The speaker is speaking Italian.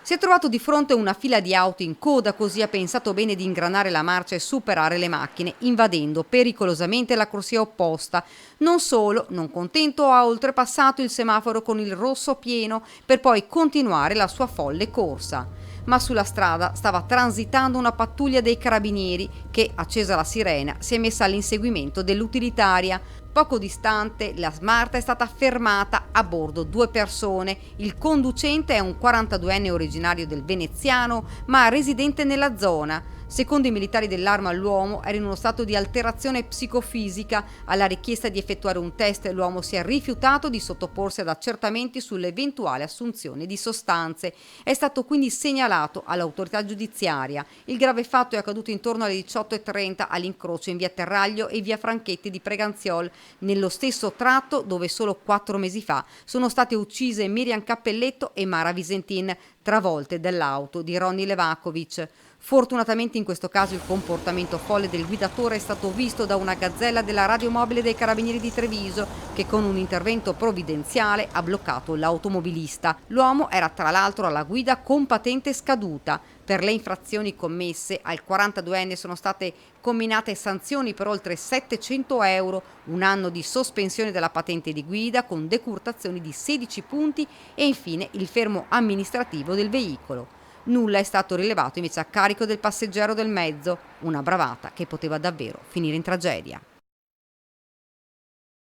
Si è trovato di fronte a una fila di auto in coda, così ha pensato bene di ingranare la marcia e superare le macchine, invadendo pericolosamente la corsia opposta. Non solo, non contento, ha oltrepassato il semaforo con il rosso pieno per poi continuare la sua folle corsa. Ma sulla strada stava transitando una pattuglia dei carabinieri che, accesa la sirena, si è messa all'inseguimento dell'utilitaria. Poco distante, la Smart è stata fermata, a bordo 2 persone. Il conducente è un 42enne originario del Veneziano, ma residente nella zona. Secondo i militari dell'Arma, l'uomo era in uno stato di alterazione psicofisica. Alla richiesta di effettuare un test, l'uomo si è rifiutato di sottoporsi ad accertamenti sull'eventuale assunzione di sostanze. È stato quindi segnalato all'autorità giudiziaria. Il grave fatto è accaduto intorno alle 18:30 all'incrocio in via Terraglio e via Franchetti di Preganziol, nello stesso tratto dove solo 4 mesi fa sono state uccise Miriam Cappelletto e Mara Visentin, travolte dall'auto di Ronny Levakovic. Fortunatamente in questo caso il comportamento folle del guidatore è stato visto da una gazzella della radiomobile dei Carabinieri di Treviso, che con un intervento provvidenziale ha bloccato l'automobilista. L'uomo era tra l'altro alla guida con patente scaduta. Per le infrazioni commesse al 42enne sono state comminate sanzioni per oltre 700 euro, un anno di sospensione della patente di guida con decurtazioni di 16 punti e infine il fermo amministrativo del veicolo. Nulla è stato rilevato invece a carico del passeggero del mezzo, una bravata che poteva davvero finire in tragedia.